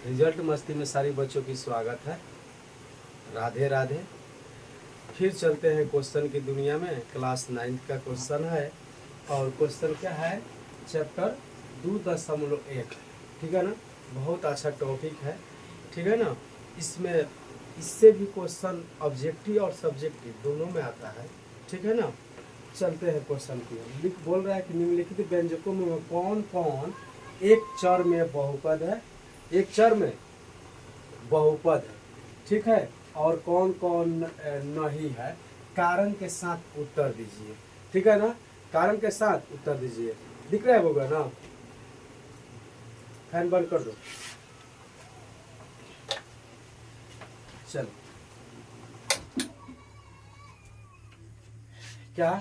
Result मस्ती में सारी बच्चों की स्वागत है। राधे राधे। फिर चलते हैं क्वेश्चन की दुनिया में। क्लास 9 का क्वेश्चन है और क्वेश्चन क्या है, चैप्टर 2.1। ठीक है ना, बहुत अच्छा टॉपिक है। ठीक है ना, इसमें इससे भी क्वेश्चन ऑब्जेक्टिव और सब्जेक्टिव दोनों में आता है। ठीक है ना, चलते हैं क्वेश्चन की ओर। बोल रहा है कि निम्नलिखित व्यंजकों में कौन कौन एक चर में बहुपद है, एक चर में बहुपद है। ठीक है, और कौन कौन नहीं है। कारण के साथ उत्तर दीजिए। ठीक है ना, कारण के साथ उत्तर दीजिए। दिख रहा है होगा ना, फैन बंद कर दो। चलो, क्या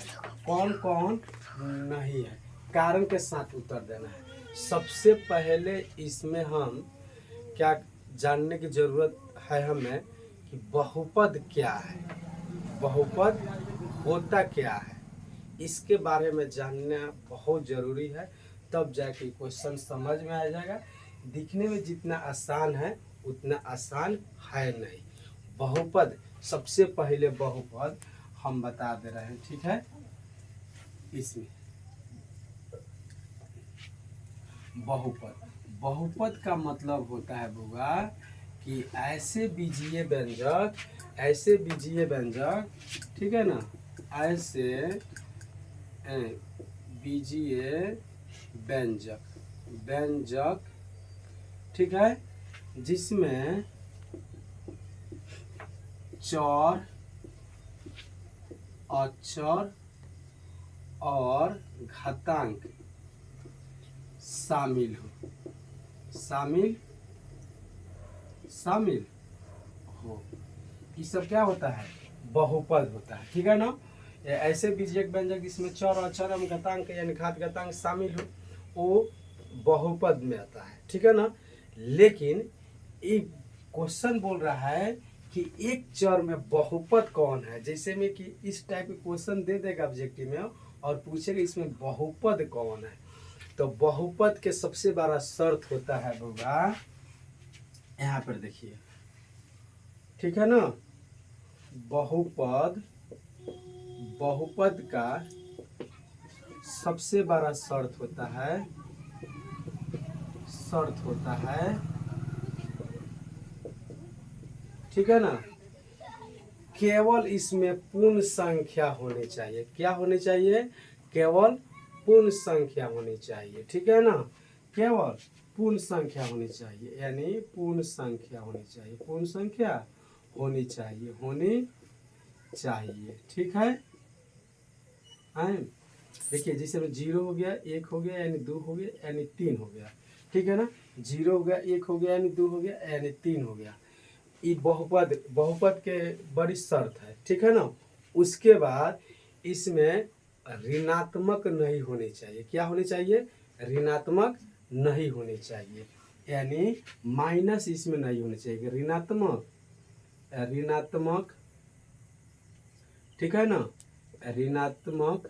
कौन कौन नहीं है, कारण के साथ उत्तर देना है। सबसे पहले इसमें हम क्या जानने की जरूरत है हमें कि बहुपद क्या है, बहुपद होता क्या है, इसके बारे में जानना बहुत ज़रूरी है। तब जाके क्वेश्चन समझ में आ जाएगा। दिखने में जितना आसान है उतना आसान है नहीं। बहुपद, सबसे पहले बहुपद हम बता दे रहे हैं। ठीक है, इसमें बहुपद, बहुपद का मतलब होता है बुआ कि ऐसे बीजीय व्यंजक, ऐसे बीजीय व्यंजक, ठीक है ना, ऐसे बीजीय व्यंजक, व्यंजक, ठीक है, जिसमें चर, अक्षर और घातांक शामिल हो, शामिल शामिल हो, ये सब क्या होता है, बहुपद होता है। ठीक है ना, ऐसे बीजक व्यंजक इसमें चर अक्षर एवं घातांक यानी घात घातांक शामिल हो, वो बहुपद में आता है। ठीक है ना, लेकिन एक क्वेश्चन बोल रहा है कि एक चर में बहुपद कौन है। जैसे में कि इस टाइप के क्वेश्चन दे देगा ऑब्जेक्टिव में और पूछेगा इसमें बहुपद कौन है, तो बहुपद के सबसे बड़ा शर्त होता है होगा, यहाँ पर देखिए। ठीक है ना, बहुपद, बहुपद का सबसे बड़ा शर्त होता है, शर्त होता है, ठीक है ना, केवल इसमें पूर्ण संख्या होनी चाहिए। क्या होनी चाहिए, केवल पूर्ण संख्या होनी चाहिए। ठीक है ना, केवल पूर्ण संख्या होनी चाहिए, यानी पूर्ण संख्या होनी चाहिए, पूर्ण संख्या होनी चाहिए, होनी चाहिए। ठीक है, देखिए जैसे में 0 हो गया, 1 हो गया यानी 2 हो गया यानी 3 हो गया। ठीक है ना, 0 हो गया, 1 हो गया यानी 2 हो गया यानी 3 हो गया। ये बहुपद, बहुपद के बड़ी शर्त है। ठीक है ना, उसके बाद इसमें ऋणात्मक नहीं होनी चाहिए। क्या होनी चाहिए, ऋणात्मक नहीं होनी चाहिए, यानी माइनस इसमें नहीं होनी चाहिए, ऋणात्मक, ऋणात्मक, ठीक है ना, ऋणात्मक,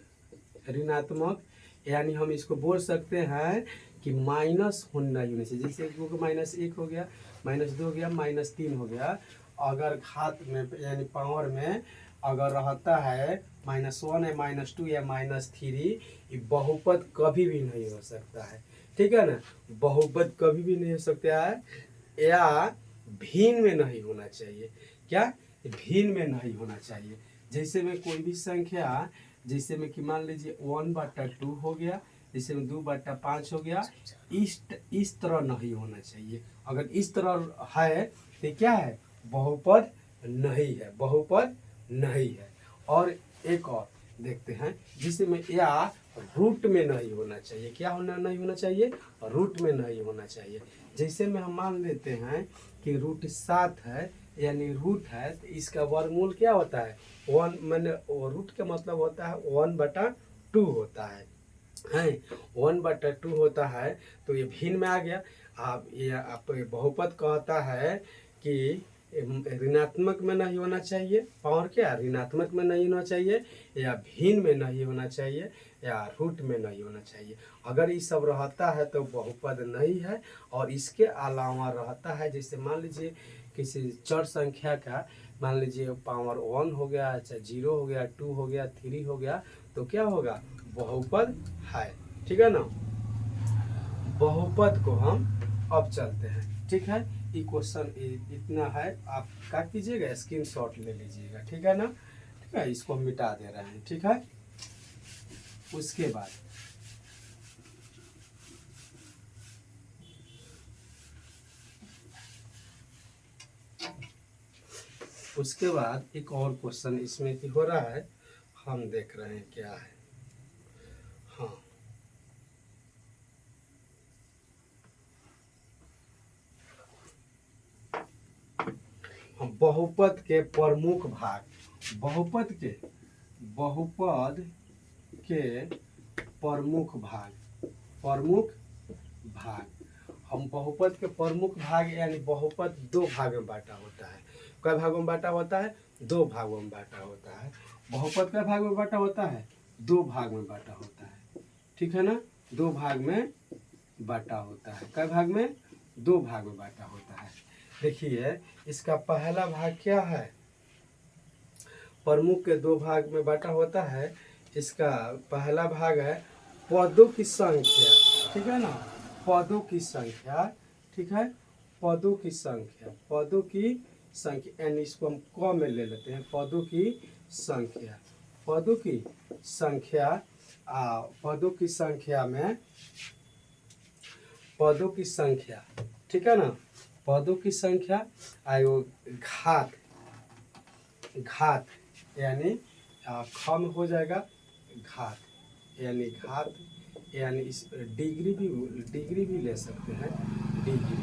ऋणात्मक, यानी हम इसको बोल सकते हैं कि माइनस होना ही नहीं चाहिए। जैसे -1 हो गया, -2 हो गया, -3 हो गया। अगर घात में यानी पावर में अगर रहता है -1 है, -2 या -3, ये बहुपद कभी भी नहीं हो सकता है। ठीक है ना, बहुपद कभी भी नहीं हो सकता है, या भिन्न में नहीं होना चाहिए। क्या, भिन्न में नहीं होना चाहिए। जैसे में कोई भी संख्या, जैसे में कि मान लीजिए 1/2 हो गया, जैसे में 2/5 हो गया, इस तरह नहीं होना चाहिए। अगर इस तरह है तो क्या है, बहुपद नहीं है, बहुपद नहीं है। और एक और देखते हैं, जिसमें या रूट में नहीं होना चाहिए। क्या होना नहीं होना चाहिए, रूट में नहीं होना चाहिए। जैसे में हम मान लेते हैं कि √7 है, यानी रूट है, तो इसका वर्गमूल क्या होता है, 1, मैंने रूट का मतलब होता है 1/2 होता है, 1/2 होता है। तो ये भिन्न में आ गया। आप ये आप बहुपद कहता है कि ऋणात्मक में नहीं होना चाहिए, पावर क्या ऋणात्मक में नहीं होना चाहिए, या भिन्न में नहीं होना चाहिए, या रूट में नहीं होना चाहिए। अगर ये सब रहता है तो बहुपद नहीं है। और इसके अलावा रहता है, जैसे मान लीजिए किसी चर संख्या का, मान लीजिए पावर 1 हो गया, चाहे 0 हो गया, 2 हो गया, 3 हो गया, तो क्या होगा, बहुपद है। ठीक है ना। बहुपद को हम अब चलते हैं। ठीक है, ये क्वेश्चन इतना है, आप क्या कीजिएगा, स्क्रीनशॉट ले लीजिएगा। ठीक है ना। ठीक है, इसको मिटा दे रहे हैं। ठीक है, उसके बाद एक और क्वेश्चन इसमें की हो रहा है, हम देख रहे हैं क्या है। हाँ, हम बहुपद के प्रमुख भाग, बहुपद के प्रमुख भाग, हम बहुपद के प्रमुख भाग, यानी बहुपद दो भाग में बांटा होता है। कई भागों में बांटा होता है, दो भागों में बांटा होता है। बहुपद कई भाग में बांटा होता है, दो भाग में बांटा होता है। ठीक है ना, दो भाग में बांटा होता है। कई भाग में, दो भाग में बांटा होता है। देखिए, इसका पहला भाग क्या है, प्रमुख के दो भाग में बांटा होता है। इसका पहला भाग है पदों की संख्या। ठीक है ना, पदों की संख्या। ठीक है, पदों की संख्या, पदों की संख्या, यानी इसको हम क में ले लेते हैं, पदों की संख्या, पदों की संख्या। पदों की संख्या में, पदों की संख्या, ठीक है ना, पदों की संख्या आयो घात, घात यानी खम हो जाएगा, घात यानी घात, यानी इस डिग्री भी ले सकते हैं, डिग्री,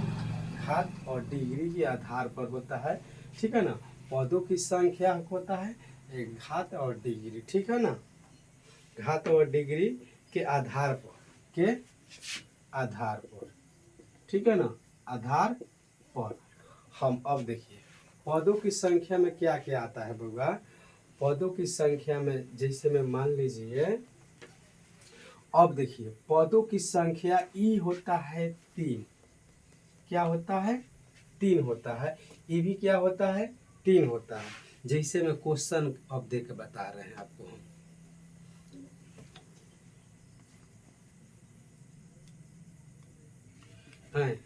घात और डिग्री के आधार पर होता है। ठीक है ना, पदों की संख्या होता है एक घात और डिग्री। ठीक है ना, घात और डिग्री के आधार पर, के आधार पर। ठीक है ना, आधार पर। हम अब देखिए पदों की संख्या में क्या क्या आता है बउआ। पदों की संख्या में जैसे में मान लीजिए, अब देखिए पदों की संख्या ई होता है 3, क्या होता है, 3 होता है। ई भी क्या होता है, 3 होता है। जैसे में क्वेश्चन अब देख बता रहे हैं आपको हम, हैं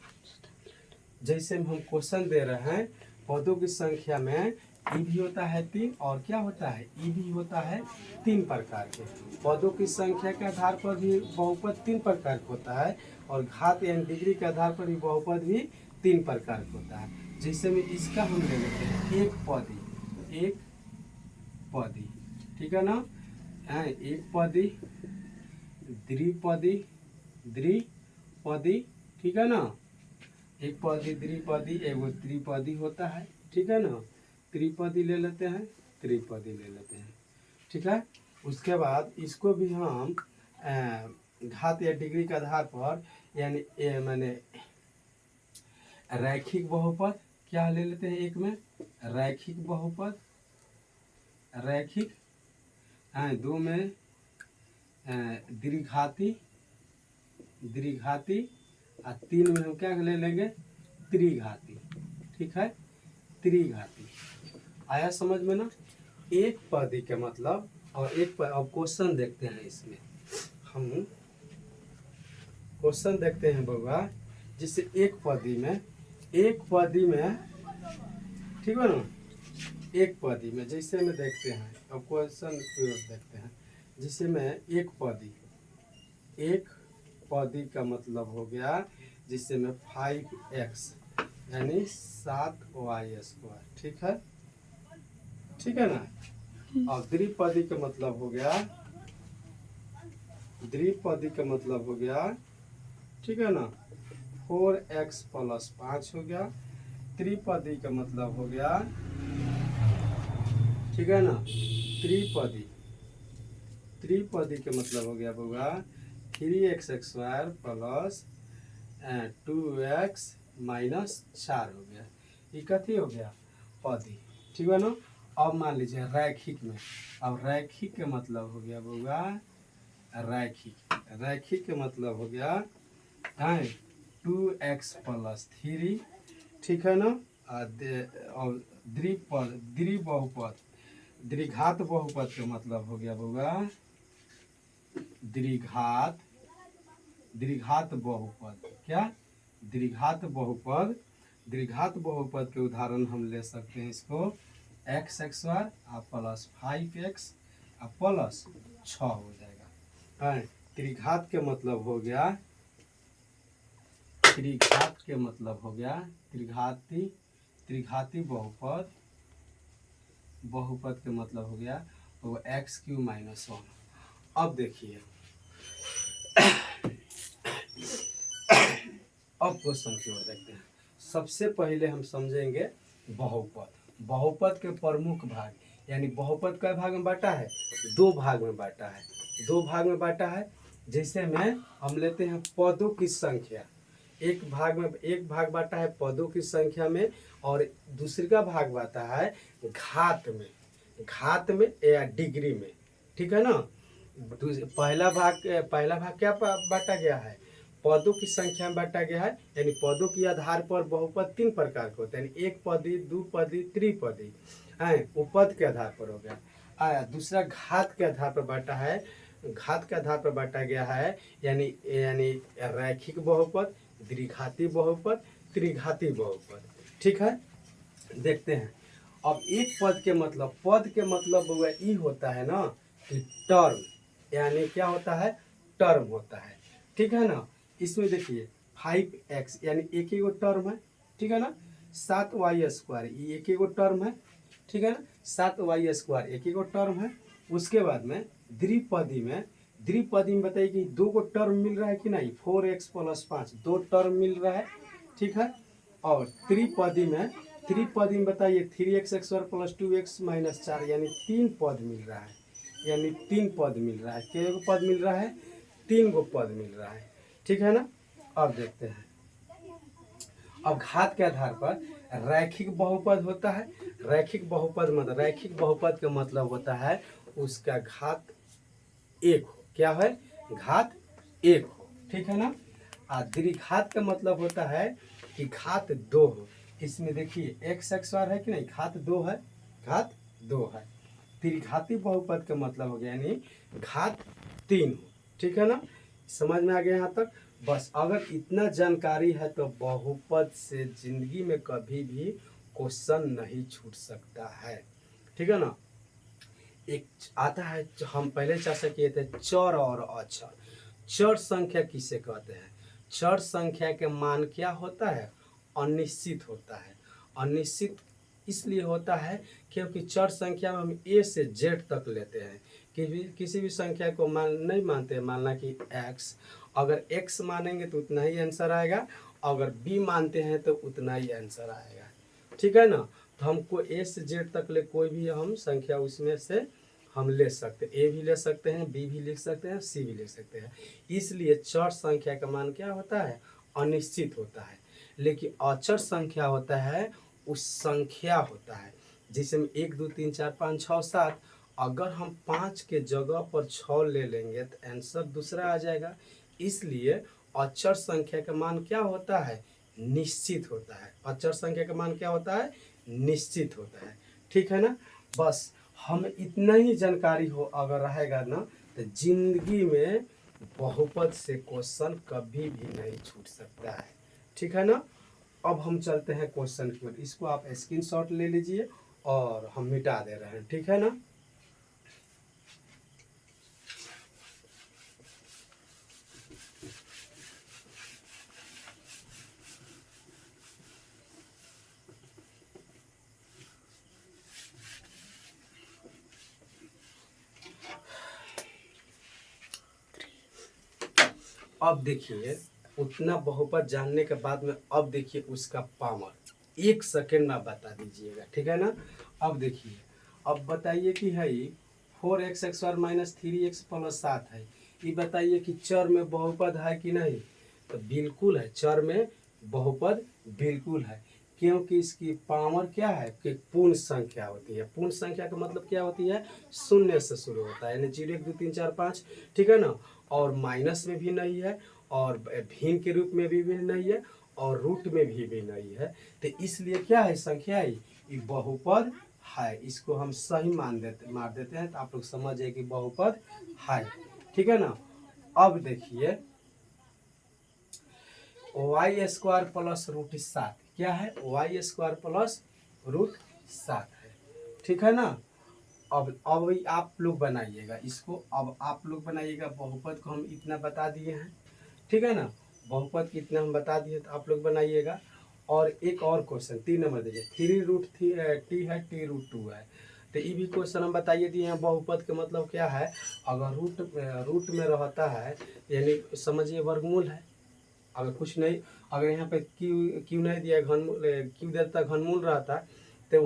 जैसे हम क्वेश्चन दे रहे हैं, पदों की संख्या में ई भी होता है 3, और क्या होता है, ई भी होता है 3 प्रकार के। पदों की संख्या के आधार पर भी बहुपद 3 प्रकार का होता है, और घात यानी डिग्री के आधार पर भी बहुपद भी 3 प्रकार का होता है। जैसे में इसका हम ले लेते हैं एक पदी, एक पदी, ठीक है ना, एक पदी, द्विपदी, द्विपदी, ठीक है ना, एक पदी, द्विपदी, एगो त्रिपदी होता है। ठीक है ना, त्रिपदी ले लेते हैं, त्रिपदी ले लेते हैं। ठीक है, उसके बाद इसको भी हम घात या डिग्री के आधार पर, यानी मैंने रैखिक बहुपद क्या ले लेते हैं, एक में रैखिक बहुपद, रैखिक, दो में द्विघाती, द्विघाती, और 3 में हम क्या ले लेंगे, त्रिघाती। ठीक है, त्रिघाती। आया समझ में ना, एक पदी के मतलब, और एक अब क्वेश्चन देखते हैं इसमें, हम क्वेश्चन देखते हैं बउआ। जिससे एक पदी में, ठीक है ना, एक पदी में जैसे में देखते हैं, अब क्वेश्चन देखते हैं, जिससे में एक पदी का मतलब हो गया, जिससे में 5x यानी 7y²। ठीक है, ठीक है ना। और द्विपदी का मतलब हो गया, द्विपदी का मतलब हो गया, ठीक है ना, 4x + 5 हो गया। त्रिपदी का मतलब हो गया, ठीक है ना, त्रिपदी, त्रिपदी का मतलब हो गया बउआ 3x² + 2x - 4 हो गया। ये कथी हो गया, पदी, ठीक है ना। अब मान लीजिए रैखिक में, अब रैखिक के मतलब हो गया बउआ रैखिक, रैखिक के मतलब हो गया है 2x+3, ठीक है ना। और द्विपद द्विबहुपद, द्विघात बहुपद का मतलब हो गया बउआ द्विघात, द्विघात बहुपद, क्या द्विघात बहुपद। द्विघात बहुपद के उदाहरण हम ले सकते हैं इसको x² प्लस 5x प्लस 6 हो जाएगा। है त्रिघात के मतलब हो गया, त्रिघात के मतलब हो गया त्रिघाती, त्रिघाती बहुपद, बहुपद के मतलब हो गया वो x³ - 1। अब देखिए अब क्वेश्चन की ओर देखते हैं। सबसे पहले हम समझेंगे बहुपद। बहुपद के प्रमुख भाग, यानी बहुपद कई भाग में बांटा है, दो भाग में बांटा है, दो भाग में बांटा है। जैसे में हम लेते हैं पदों की संख्या, एक भाग बांटा है पदों की संख्या में, और दूसरे का भाग बांटा है घात में, घात में या डिग्री में, ठीक है ना। पहला भाग क्या बांटा गया है, पदों की संख्या में बांटा गया है। यानी पदों के आधार पर बहुपद 3 प्रकार के होते हैं, यानी एक पदी, द्विपदी, त्रिपदी है, उपद के आधार पर हो गया। दूसरा घात के आधार पर बांटा है, घात के आधार पर बांटा गया है, यानी यानी रैखिक बहुपद, द्विघाती बहुपद, त्रिघाती बहुपद, ठीक है। देखते हैं अब एक पद के मतलब, पद के मतलब हुआ ई होता है ना कि टर्म, यानी क्या होता है टर्म होता है, ठीक है ना। इसमें देखिए 5x यानी एक ही गो टर्म है, ठीक है ना। 7y² ये एक ही गो टर्म है, ठीक है ना। 7y² एक ही गो टर्म है। उसके बाद में द्विपदी में, द्विपदी में बताइए कि दो गो टर्म मिल रहा है कि नहीं, 4x + 5 दो टर्म मिल रहा है, ठीक है। और त्रिपदी में बताइए 3x² + 2x - 4 यानी 3 पद मिल रहा है, यानी 3 पद मिल रहा है। कितने गो पद मिल रहा है, 3 गो पद मिल रहा है, ठीक है ना। अब देखते हैं, अब घात के आधार पर रैखिक बहुपद होता है। रैखिक बहुपद मतलब, रैखिक बहुपद का मतलब होता है उसका घात 1 हो, क्या है घात 1 हो, ठीक है ना। द्विघात का मतलब होता है कि घात 2 हो। इसमें देखिए x² है कि नहीं, घात 2 है, घात 2 है। त्रिघाती बहुपद का मतलब हो गया यानी घात 3 हो, ठीक है ना। समझ में आ गया यहाँ तक। बस अगर इतना जानकारी है तो बहुपद से जिंदगी में कभी भी क्वेश्चन नहीं छूट सकता है, ठीक है ना। एक आता है, हम पहले चर्चा किए थे चर और अचर। चर संख्या किसे कहते हैं, चर संख्या के मान क्या होता है, अनिश्चित होता है। अनिश्चित इसलिए होता है क्योंकि चर संख्या में हम a से z तक लेते हैं, किसी भी संख्या को नहीं मानते हैं। मानना कि x, अगर x मानेंगे तो उतना ही आंसर आएगा, अगर b मानते हैं तो उतना ही आंसर आएगा, ठीक है ना। तो हमको a से z तक ले कोई भी हम संख्या उसमें से हम ले सकते हैं, a भी ले सकते हैं, b भी लिख सकते हैं, c भी लिख सकते हैं। इसलिए चर संख्या का मान क्या होता है, अनिश्चित होता है। लेकिन अचर संख्या होता है उस संख्या होता है, जैसे में 1 2 3 4 5 6 7, अगर हम 5 के जगह पर 6 ले लेंगे तो आंसर दूसरा आ जाएगा। इसलिए अचर संख्या का मान क्या होता है, निश्चित होता है। अचर संख्या का मान क्या होता है, निश्चित होता है, ठीक है ना। बस हमें इतना ही जानकारी हो अगर रहेगा ना तो जिंदगी में बहुपद से क्वेश्चन कभी भी नहीं छूट सकता है, ठीक है ना। अब हम चलते हैं क्वेश्चन की ओर, इसको आप स्क्रीनशॉट ले लीजिए और हम मिटा दे रहे हैं, ठीक है ना। अब देखिए उतना बहुपद जानने के बाद में, अब देखिए उसका पावर 1 सेकेंड में बता दीजिएगा, ठीक है ना। अब देखिए, अब बताइए कि है 4x² - 3x + 7 है, ये बताइए कि चर में बहुपद है कि नहीं, तो बिल्कुल है, चर में बहुपद बिल्कुल है। क्योंकि इसकी पावर क्या है कि पूर्ण संख्या होती है। पूर्ण संख्या का मतलब क्या होती है, शून्य से शुरू होता है, यानी 0 1 2 3 4 5, ठीक है ना। और माइनस में भी नहीं है, और भिन्न के रूप में भी नहीं है, और रूट में भी नहीं है। तो इसलिए क्या है संख्या, ये बहुपद है। इसको हम सही मार देते हैं, तो आप लोग समझ जाए कि बहुपद है, ठीक है ना। अब देखिए y² प्लस रूट 7 क्या है, y² प्लस रूट 7 है, ठीक है ना। अब आप लोग बनाइएगा इसको, अब आप लोग बनाइएगा। बहुपद को हम इतना बता दिए हैं, ठीक है ना, बहुपद कितना हम बता दिए, तो आप लोग बनाइएगा। और एक और क्वेश्चन 3 नंबर देखिए, 3√t है, t√2 है। तो ये भी क्वेश्चन हम बताइए दिए हैं। बहुपद के मतलब क्या है, अगर रूट में रहता है यानी समझिए वर्गमूल है। अगर कुछ नहीं, अगर यहाँ पे क्यू नहीं दिया, घनमूल क्यू देता, घनमूल रहता, तो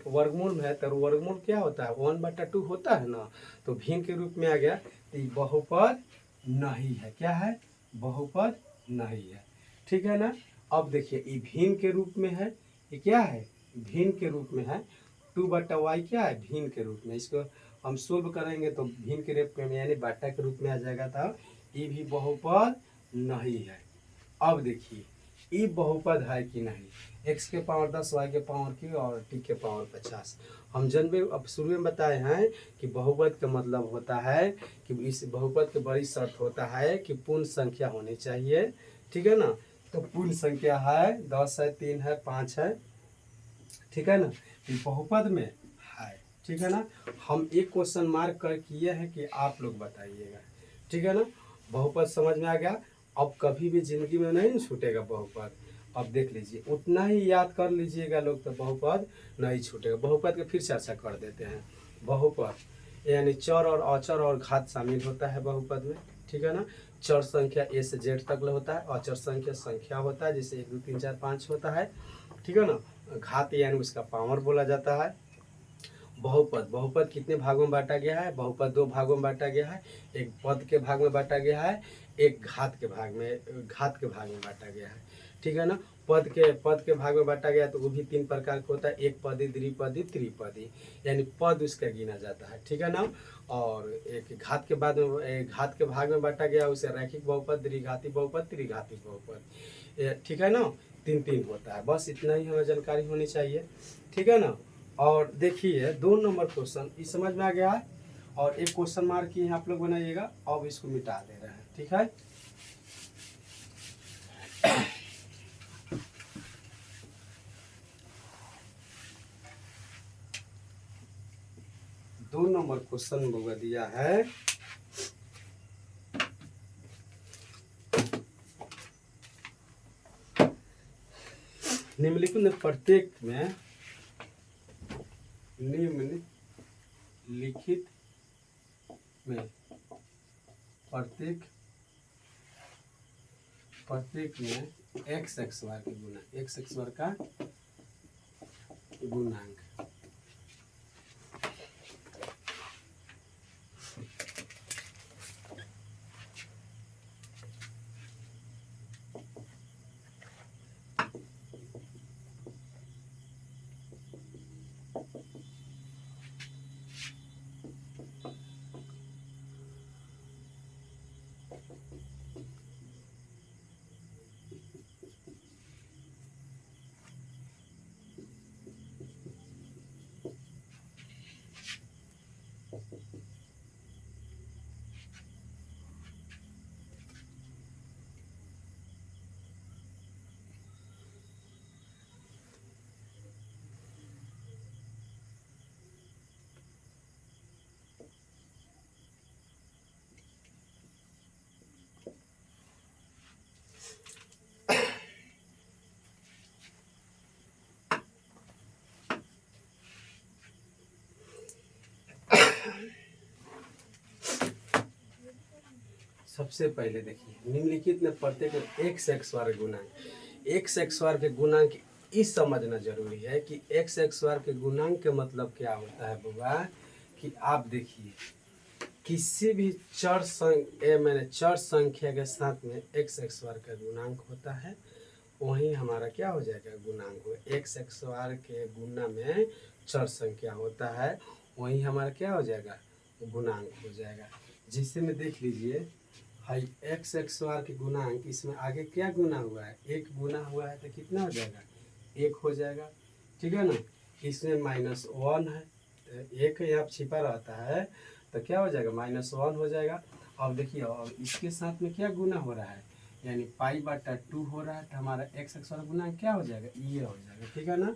वर्गमूल में है, तो वर्गमूल क्या होता है 1/2 होता है ना। तो भिन्न के रूप में आ गया, तो ये बहुपद नहीं है। क्या है, बहुपद नहीं है, ठीक है ना। अब देखिए ये भिन्न के रूप में है, ये क्या है, भिन्न के रूप में है। 2/y क्या है, भिन्न के रूप में। इसको हम सोल्व करेंगे तो भिन्न के रूप में यानी बाटा के रूप में आ जाएगा, तो ये भी बहुपद नहीं है। अब देखिए ये बहुपद है कि नहीं, x के पावर 10 y के पावर की और t के पावर 50। हम जन्मे अब शुरू में बताए हैं कि बहुपद का मतलब होता है कि इस बहुपद के बड़ी शर्त होता है कि पूर्ण संख्या होनी चाहिए, ठीक है ना। तो पूर्ण संख्या है 10 है, 3 है, 5 है, ठीक है ना। तो बहुपद में है, ठीक है ना। हम एक क्वेश्चन मार्क कर किए हैं कि आप लोग बताइएगा, ठीक है ना। बहुपद समझ में आ गया। अब कभी भी जिंदगी में नहीं छूटेगा बहुपद। अब देख लीजिए, उतना ही याद कर लीजिएगा लोग, तो बहुपद नहीं छूटेगा। बहुपद के फिर चर्चा कर देते हैं। बहुपद यानी चर और अचर और घात शामिल होता है बहुपद में, ठीक है ना। चर संख्या a से z तक होता है, अचर संख्या संख्या होता है, जैसे 1 2 3 4 5 होता है, ठीक है ना। घात यानी उसका पावर बोला जाता है। बहुपद कितने भागों में बांटा गया है, बहुपद 2 भागों में बांटा गया है। एक पद के भाग में बांटा गया है, एक घात के भाग में बांटा गया है, ठीक है ना। पद के भाग में बांटा गया तो वो भी 3 प्रकार का होता है, एक पदी, द्विपदी, त्रिपदी, यानी पद उसका गिना जाता है, ठीक है ना। और एक घात के घात के भाग में बांटा गया, उसे रैखिक बहुपद, द्विघाती बहुपद, त्रिघाती बहुपद, ठीक है ना। 3 होता है। बस इतना ही हमें जानकारी होनी चाहिए, ठीक है ना। और देखिए 2 नंबर क्वेश्चन इस समझ में आ गया है, और एक क्वेश्चन मार्क किए आप लोग बनाइएगा। अब इसको मिटा दे रहे हैं, ठीक है। दो नंबर क्वेश्चन बोगा दिया है, निम्नलिखित में प्रत्येक में निम्नलिखित में प्रत्येक में x(x)y के गुना x(x)y का गुणांक सबसे पहले देखिए निम्नलिखित में प्रत्येक x(x)y गुणांक x(x)y के गुणांक इस समझना जरूरी है कि x(x)y के गुणांक के मतलब क्या होता है बुआ, कि आप देखिए किसी भी चर संख्या के साथ में x(x)y का गुणांक होता है, वही हमारा क्या हो जाएगा, गुणांक हो। एक्स एक्स बार के गुना में चर संख्या होता है, वही हमारा क्या हो जाएगा, गुणांक हो जाएगा। जिससे में देख लीजिए हाई एक्स एक्स बार के गुणांक, इसमें आगे क्या गुना हुआ है, एक गुना हुआ है तो कितना हो जाएगा, एक हो जाएगा, ठीक है ना। इसमें -1 है तो एक यहाँ छिपा रहता है तो क्या हो जाएगा, -1 हो जाएगा। अब देखिए और इसके साथ में क्या गुना हो रहा है, यानी π/2 हो रहा है, तो हमारा एक्स एक्स वाला गुना क्या हो जाएगा, ये हो जाएगा, ठीक है ना।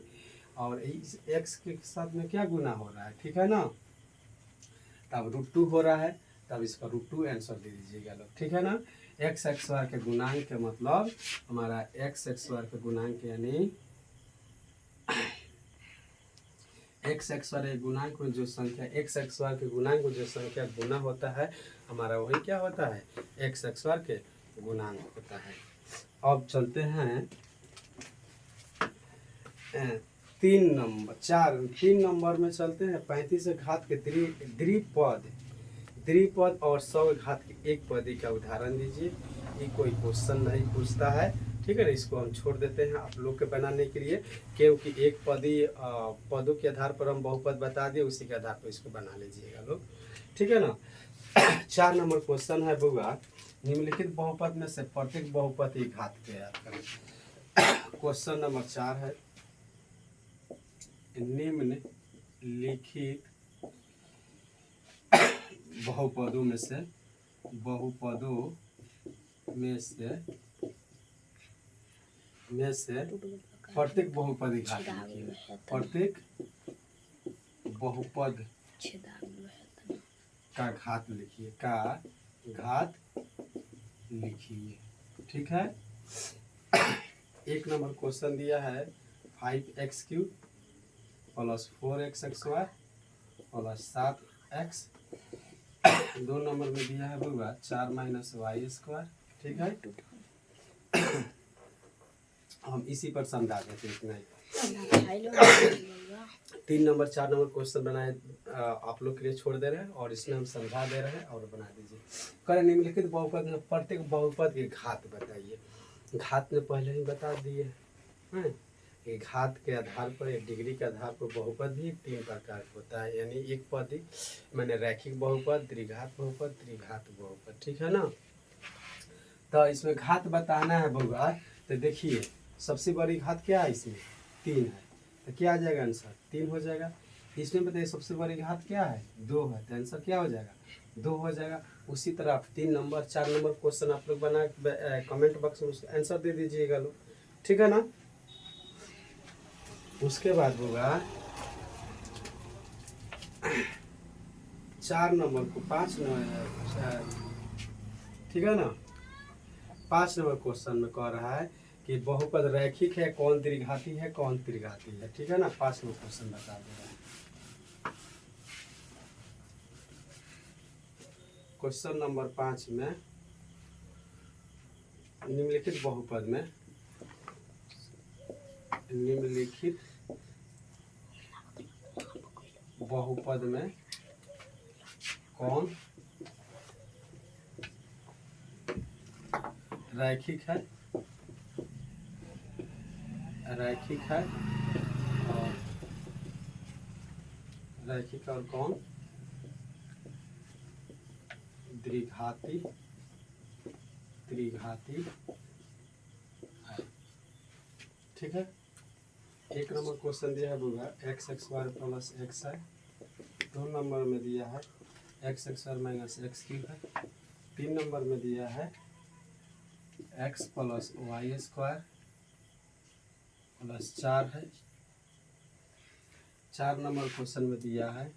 और इस एक्स के साथ में क्या गुना हो रहा है, ठीक है ना, तब √2 हो रहा है, तब इसका √2 आंसर दे दीजिएगा लोग, ठीक है ना। एक्स एक्स वार के गुणांक के मतलब हमारा एक्स एक्स वार के गुणांक यानी एक्स एक्स वाले गुणांक में जो संख्या एक्स एक्स वार के गुणांक में जो संख्या गुना होता है, हमारा वही क्या होता है, एक्स एक्स वार के गुणांक होता है। अब चलते हैं 3 नंबर में चलते हैं। 35 घात के द्विपद और 100 घात के एक पदी का उदाहरण दीजिए। ये कोई क्वेश्चन नहीं पूछता है, ठीक है ना, इसको हम छोड़ देते हैं आप लोग के बनाने के लिए, क्योंकि एक पदी पदों के आधार पर हम बहुपद बता दिए, उसी के आधार पर इसको बना लीजिएगा लोग, ठीक है ना। 4 नंबर क्वेश्चन है बुआ, निम्नलिखित बहुपद में से प्रत्येक बहुपद की घात ज्ञात करें। क्वेश्चन नंबर 4 है, निम्नलिखित बहुपदों में से प्रत्येक बहुपद की घात लिखिए। प्रत्येक बहुपद का घात लिखिए, ठीक है। 1 नंबर क्वेश्चन दिया है 5x³ + 4x² + 7x। 2 नंबर में दिया है बुआ 4 - y², ठीक है। हम इसी पर समझा देते हैं, इतना ही। 3 नंबर 4 नंबर क्वेश्चन बनाए आप लोग के लिए छोड़ दे रहे हैं, और इसमें हम समझा दे रहे हैं, और बना दीजिए। करें निम्नलिखित बहुपद में प्रत्येक बहुपद की घात बताइए। घात में पहले ही बता दिए हैं, ये घात के आधार पर, एक डिग्री के आधार पर बहुपद भी 3 प्रकार का होता है, यानी एक पदी मैंने रैखिक बहुपद, द्विघात बहुपद, त्रिघात बहुपद, ठीक है ना। तो इसमें घात बताना है बुआ, तो देखिए सबसे बड़ी घात क्या है, इसमें 3 है, तो क्या आ जाएगा आंसर, 3 हो जाएगा। इसमें बताइए सबसे बड़ी घात क्या है, 2 है, तो आंसर क्या हो जाएगा, 2 हो जाएगा। उसी तरह 3 नंबर 4 नंबर क्वेश्चन आप लोग बना कमेंट बॉक्स में आंसर दे दीजिएगा लोग, ठीक है ना। उसके बाद होगा 4 नंबर को 5 नंबर, ठीक है ना। 5 नंबर क्वेश्चन में कह रहा है कि बहुपद रैखिक है, कौन द्विघाती है, कौन त्रिघाती है, ठीक है ना। 5 नंबर क्वेश्चन बता दे रहा है। क्वेश्चन नंबर 5 में निम्नलिखित बहुपद में कौन रैखिक है और कौन त्रिघाती है, ठीक है। 1 नंबर क्वेश्चन दिया है बुआ x² + x है। 2 नंबर में दिया है x² - x³ है। 3 नंबर में दिया है x + y² + 4 है। 4 नंबर क्वेश्चन में दिया है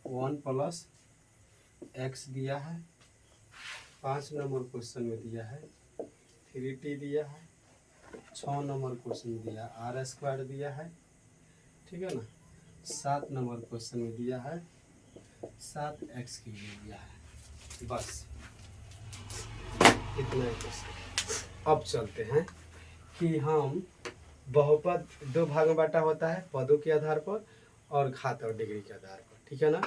1 + x दिया है। 5 नंबर क्वेश्चन में दिया है 3t दिया है। 6 नंबर क्वेश्चन में दिया r² दिया है, ठीक है ना। 7 नंबर क्वेश्चन में दिया है 7x³ दिया है। बस इतना ही क्वेश्चन। अब चलते हैं कि हम बहुपद 2 भाग में बांटा होता है, पदों के आधार पर और घात और डिग्री के आधार पर, ठीक है ना।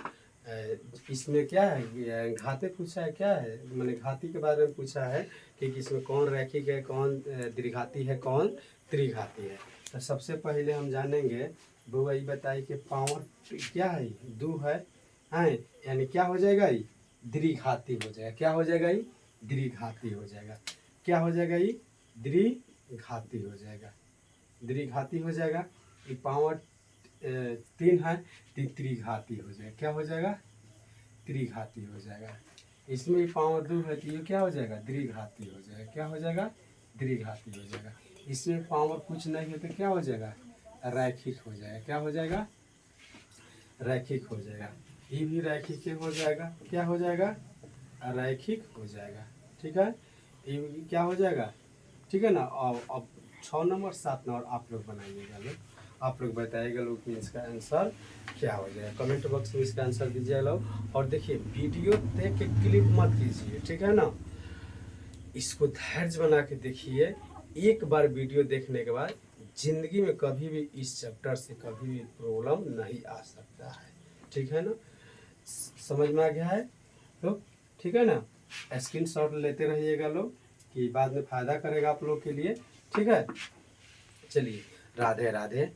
इसमें क्या है, घाते पूछा है, क्या है मैंने घाती के बारे में पूछा है कि इसमें कौन रैखिक है, कौन द्विघाती है, कौन त्रिघाती है। तो सबसे पहले हम जानेंगे, बउआ ये बताइए कि पावर क्या है, दो है, हैं, यानी क्या हो जाएगा, ये द्विघाती हो जाएगा। क्या हो जाएगा, ये द्विघाती हो जाएगा। क्या हो जाएगा, ये द्विघाती हो जाएगा, द्विघाती हो जाएगा। ये पावर तीन है तो त्रिघाती हो जाएगा। क्या हो जाएगा, त्रिघाती हो जाएगा। इसमें पावर दो है तो ये क्या हो जाएगा, द्विघाती हो जाएगा। क्या हो जाएगा, द्विघाती हो जाएगा। इसमें पावर कुछ नहीं है तो क्या हो जाएगा, रैखिक हो जाएगा। क्या हो जाएगा, रैखिक हो जाएगा। ये भी रैखिक हो जाएगा। क्या हो जाएगा, रैखिक हो जाएगा। ठीक है, ये क्या हो जाएगा, ठीक है ना। और अब 6 नंबर 7 नंबर आप लोग बनाइएगा, लोग आप लोग बताइएगा लोग कि इसका आंसर क्या हो जाएगा। कमेंट बॉक्स में इसका आंसर दीजिएगा लोग। और देखिए वीडियो देख के क्लिक मत कीजिए, ठीक है ना, इसको धैर्य बना के देखिए। एक बार वीडियो देखने के बाद जिंदगी में कभी भी इस चैप्टर से कभी भी प्रॉब्लम नहीं आ सकता है, ठीक है ना। समझ में आ गया है तो, ठीक है ना। स्क्रीनशॉट लेते रहिएगा लोग कि बाद में फ़ायदा करेगा आप लोग के लिए, ठीक है। चलिए, राधे राधे।